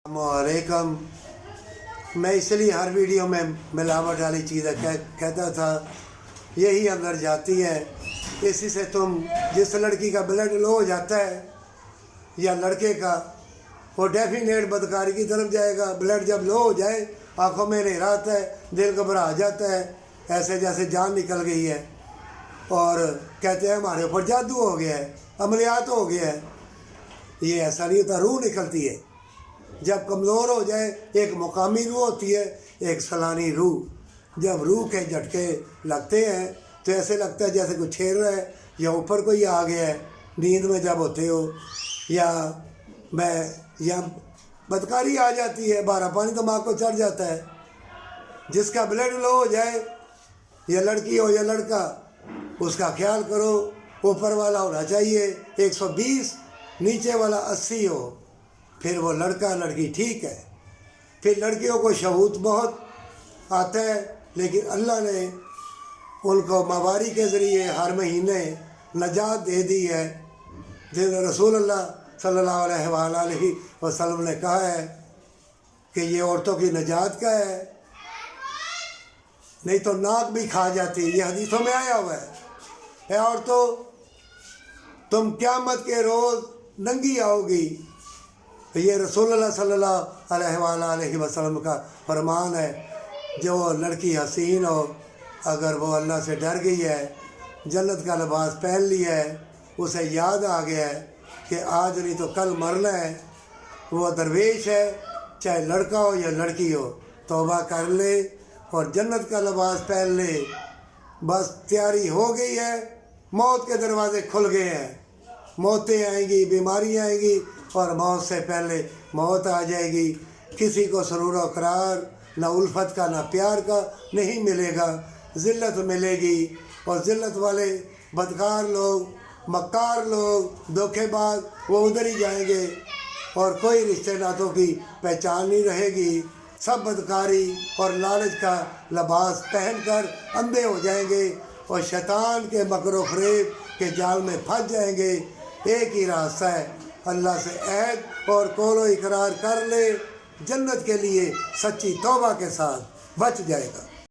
वालेकुम। मैं इसलिए हर वीडियो में मिलावट वाली चीज़ें कहता था, यही अंदर जाती है। इसी से तुम जिस लड़की का ब्लड लो हो जाता है या लड़के का, वो डेफिनेट बदकारी की तरफ जाएगा। ब्लड जब लो हो जाए, आंखों में अंधेरा आता है, दिल घबरा जाता है, ऐसे जैसे जान निकल गई है। और कहते हैं हमारे ऊपर जादू हो गया है, अमलियात हो गया है। ये ऐसा नहीं होता, रूह निकलती है। जब कमज़ोर हो जाए, एक मुकामी रूह होती है, एक सलानी रूह। जब रूह के झटके लगते हैं तो ऐसे लगता है जैसे कुछ छेड़ रहा है या ऊपर कोई आ गया है। नींद में जब होते हो या बदकारी आ जाती है, बारह पानी दिमाग को चढ़ जाता है। जिसका ब्लड लो हो जाए, या लड़की हो या लड़का, उसका ख्याल करो। ऊपर वाला होना चाहिए 120, नीचे वाला 80 हो, फिर वो लड़का लड़की ठीक है। फिर लड़कियों को शहूत बहुत आता है, लेकिन अल्लाह ने उनको मवारी के ज़रिए हर महीने नजात दे दी है। जैसे रसूल अल्लाह सल्लल्लाहु अलैहि वसल्लम ने कहा है कि ये औरतों की नजात का है, नहीं तो नाक भी खा जाती है। ये हदीसों में आया हुआ है औरतों, तुम क़यामत के रोज़ नंगी आओगी। ये रसूलुल्लाह सल्लल्लाहु अलैहि वसल्लम का फरमान है। जो लड़की हसीन हो, अगर वो अल्लाह से डर गई है, जन्नत का लिबास पहन लिया है, उसे याद आ गया है कि आज नहीं तो कल मरना है, वो दरवेश है, चाहे लड़का हो या लड़की हो, तौबा कर ले और जन्नत का लिबास पहन ले। बस तैयारी हो गई है, मौत के दरवाजे खुल गए हैं। मौतें आएंगी, बीमारियाँ आएंगी और मौत से पहले मौत आ जाएगी। किसी को सुरूर और करार, ना उल्फत का ना प्यार का नहीं मिलेगा, ज़िल्लत मिलेगी। और ज़िल्लत वाले बदकार लोग, मक्कार लोग, धोखेबाज, वो उधर ही जाएंगे और कोई रिश्ते नातों की पहचान नहीं रहेगी। सब बदकारी और लालच का लिबास पहनकर अंधे हो जाएंगे और शैतान के मकरो फरेब के जाल में फंस जाएंगे। एक ही रास्ता है, अल्लाह से ऐद और कौलो इकरार कर ले, जन्नत के लिए सच्ची तौबा के साथ बच जाएगा।